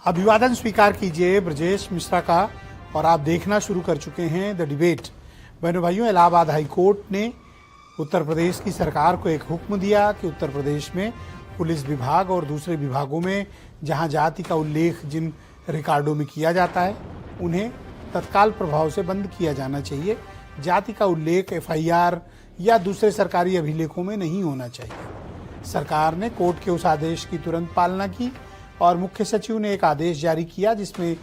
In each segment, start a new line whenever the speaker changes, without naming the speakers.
अभिवादन स्वीकार कीजिए ब्रजेश मिश्रा का। और आप देखना शुरू कर चुके हैं द डिबेट। बहनों भाइयों, इलाहाबाद हाई कोर्ट ने उत्तर प्रदेश की सरकार को एक हुक्म दिया कि उत्तर प्रदेश में पुलिस विभाग और दूसरे विभागों में जहां जाति का उल्लेख जिन रिकॉर्डों में किया जाता है उन्हें तत्काल प्रभाव से बंद किया जाना चाहिए। जाति का उल्लेख एफआईआर या दूसरे सरकारी अभिलेखों में नहीं होना चाहिए। सरकार ने कोर्ट के उस आदेश की तुरंत पालना की और मुख्य सचिव ने एक आदेश जारी किया जिसमें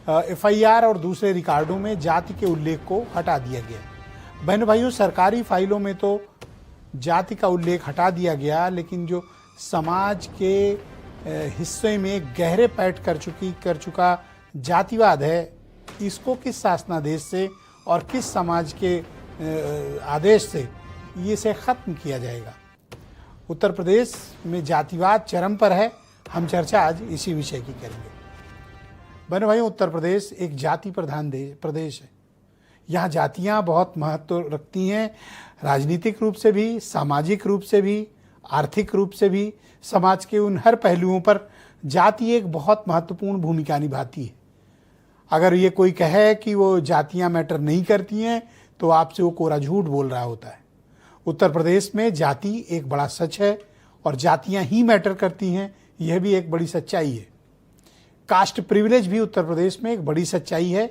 एफआईआर और दूसरे रिकॉर्डों में जाति के उल्लेख को हटा दिया गया। बहनों भाइयों, सरकारी फाइलों में तो जाति का उल्लेख हटा दिया गया, लेकिन जो समाज के हिस्से में गहरे पैठ कर चुका जातिवाद है, इसको किस शासनादेश से और किस समाज के आदेश से इसे खत्म किया जाएगा। उत्तर प्रदेश में जातिवाद चरम पर है। हम चर्चा आज इसी विषय की करेंगे। बहनों भाइयों, उत्तर प्रदेश एक जाति प्रधान प्रदेश है। यहाँ जातियाँ बहुत महत्व रखती हैं, राजनीतिक रूप से भी, सामाजिक रूप से भी, आर्थिक रूप से भी। समाज के उन हर पहलुओं पर जाति एक बहुत महत्वपूर्ण भूमिका निभाती है। अगर ये कोई कहे कि वो जातियाँ मैटर नहीं करती हैं तो आपसे वो कोरा झूठ बोल रहा होता है। उत्तर प्रदेश में जाति एक बड़ा सच है और जातियाँ ही मैटर करती हैं, यह भी एक बड़ी सच्चाई है। कास्ट प्रिविलेज भी उत्तर प्रदेश में एक बड़ी सच्चाई है।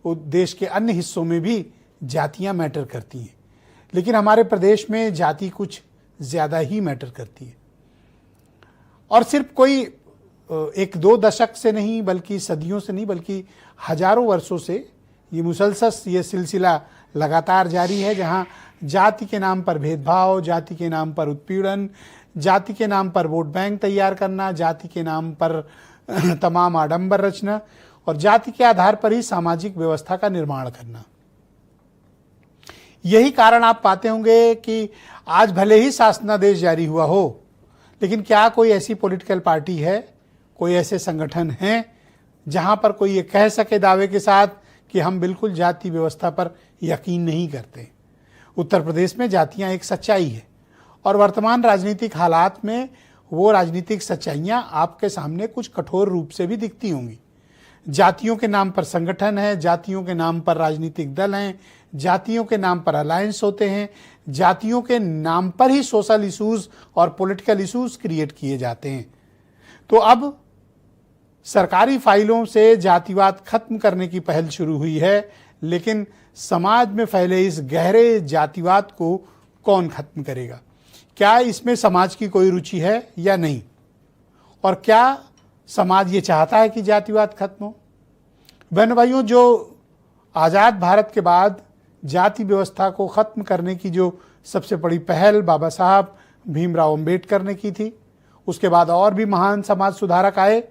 देश के अन्य हिस्सों में भी जातियां मैटर करती हैं, लेकिन हमारे प्रदेश में जाति कुछ ज़्यादा ही मैटर करती है। और सिर्फ कोई एक दो दशक से नहीं, बल्कि सदियों से नहीं, बल्कि हजारों वर्षों से ये मुसलसल ये सिलसिला लगातार जारी है, जहां जाति के नाम पर भेदभाव, जाति के नाम पर उत्पीड़न, जाति के नाम पर वोट बैंक तैयार करना, जाति के नाम पर तमाम आडंबर रचना और जाति के आधार पर ही सामाजिक व्यवस्था का निर्माण करना। यही कारण आप पाते होंगे कि आज भले ही शासनादेश जारी हुआ हो, लेकिन क्या कोई ऐसी पॉलिटिकल पार्टी है, कोई ऐसे संगठन हैं जहां पर कोई ये कह सके दावे के साथ कि हम बिल्कुल जाति व्यवस्था पर यकीन नहीं करते। उत्तर प्रदेश में जातियां एक सच्चाई है और वर्तमान राजनीतिक हालात में वो राजनीतिक सच्चाइयां आपके सामने कुछ कठोर रूप से भी दिखती होंगी। जातियों के नाम पर संगठन है, जातियों के नाम पर राजनीतिक दल हैं, जातियों के नाम पर अलायंस होते हैं, जातियों के नाम पर ही सोशल इश्यूज और पॉलिटिकल इश्यूज क्रिएट किए जाते हैं। तो अब सरकारी फाइलों से जातिवाद खत्म करने की पहल शुरू हुई है, लेकिन समाज में फैले इस गहरे जातिवाद को कौन खत्म करेगा? क्या इसमें समाज की कोई रुचि है या नहीं? और क्या समाज ये चाहता है कि जातिवाद खत्म हो? बहन भाइयों, जो आज़ाद भारत के बाद जाति व्यवस्था को खत्म करने की जो सबसे बड़ी पहल बाबा साहब भीमराव अंबेडकर ने की थी, उसके बाद और भी महान समाज सुधारक आए,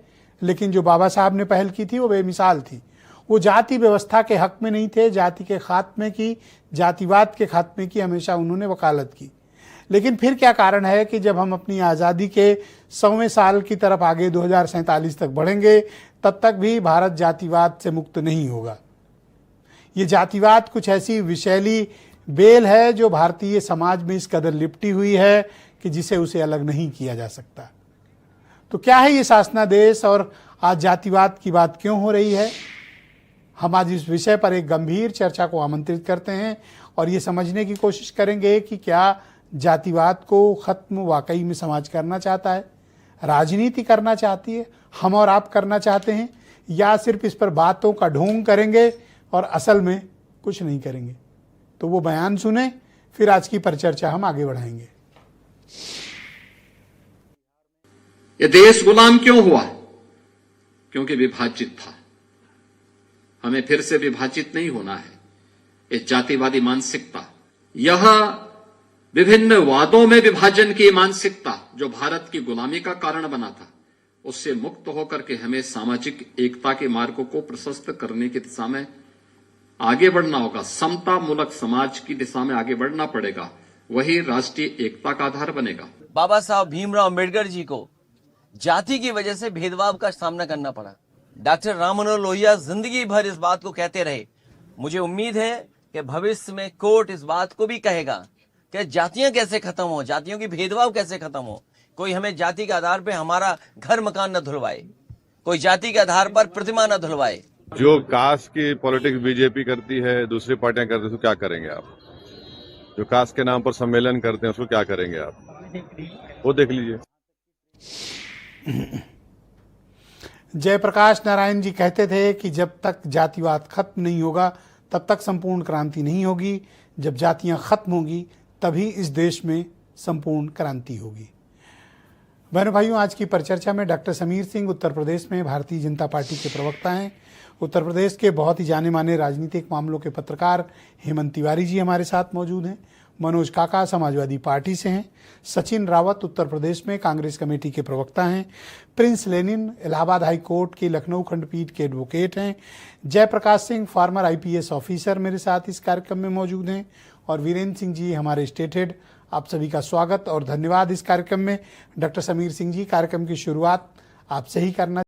लेकिन जो बाबा साहब ने पहल की थी वो बेमिसाल थी। वो जाति व्यवस्था के हक में नहीं थे, जाति के खात्मे की, जातिवाद के खात्मे की हमेशा उन्होंने वकालत की। लेकिन फिर क्या कारण है कि जब हम अपनी आज़ादी के 100वें साल की तरफ आगे 2047 तक बढ़ेंगे, तब तक भी भारत जातिवाद से मुक्त नहीं होगा। ये जातिवाद कुछ ऐसी विषैली बेल है जो भारतीय समाज में इस कदर लिपटी हुई है कि जिसे उसे अलग नहीं किया जा सकता। तो क्या है ये शासनादेश और आज जातिवाद की बात क्यों हो रही है? हम आज इस विषय पर एक गंभीर चर्चा को आमंत्रित करते हैं और ये समझने की कोशिश करेंगे कि क्या जातिवाद को खत्म वाकई में समाज करना चाहता है, राजनीति करना चाहती है, हम और आप करना चाहते हैं, या सिर्फ इस पर बातों का ढोंग करेंगे और असल में कुछ नहीं करेंगे। तो वो बयान सुने, फिर आज की परिचर्चा हम आगे बढ़ाएंगे।
ये देश गुलाम क्यों हुआ? क्योंकि विभाजित था। हमें फिर से विभाजित नहीं होना है। ये जातिवादी मानसिकता, यह विभिन्न वादों में विभाजन की मानसिकता जो भारत की गुलामी का कारण बना था, उससे मुक्त होकर के हमें सामाजिक एकता के मार्गों को प्रशस्त करने की दिशा में आगे बढ़ना होगा। समता मूलक समाज की दिशा में आगे बढ़ना पड़ेगा, वही राष्ट्रीय एकता का आधार बनेगा।
बाबा साहब भीमराव अंबेडकर जी को जाति की वजह से भेदभाव का सामना करना पड़ा। डॉक्टर राम मनोहर लोहिया जिंदगी भर इस बात को कहते रहे। मुझे उम्मीद है कि भविष्य में कोर्ट इस बात को भी कहेगा कि जातियां कैसे खत्म हो, जातियों की भेदभाव कैसे खत्म हो, कोई हमें जाति के आधार पे हमारा घर मकान न धुलवाए। कोई जाति के आधार पर प्रतिमा न धुलवाए।
जो कास्ट की पॉलिटिक्स बीजेपी करती है, दूसरी पार्टियां करती है, उसको क्या करेंगे आप? जो कास्ट के नाम पर सम्मेलन करते हैं उसको क्या करेंगे आप? वो देख लीजिए।
जयप्रकाश नारायण जी कहते थे कि जब तक जातिवाद खत्म नहीं होगा तब तक संपूर्ण क्रांति नहीं होगी। जब जातियां खत्म होगी तभी इस देश में संपूर्ण क्रांति होगी। बहनों भाइयों, आज की परिचर्चा में डॉक्टर समीर सिंह उत्तर प्रदेश में भारतीय जनता पार्टी के प्रवक्ता हैं। उत्तर प्रदेश के बहुत ही जाने माने राजनीतिक मामलों के पत्रकार हेमंत तिवारी जी हमारे साथ मौजूद हैं। मनोज काका समाजवादी पार्टी से हैं। सचिन रावत उत्तर प्रदेश में कांग्रेस कमेटी के प्रवक्ता हैं। Prince Lenin Allahabad high court की लखनऊ खंडपीठ के एडवोकेट हैं। Jayprakash Singh former IPS officer मेरे साथ इस कार्यक्रम में मौजूद हैं। और वीरेंद्र सिंह जी हमारे स्टेट हेड। आप सभी का स्वागत और धन्यवाद इस कार्यक्रम में। डॉक्टर समीर सिंह जी, कार्यक्रम की शुरुआत आपसे ही करना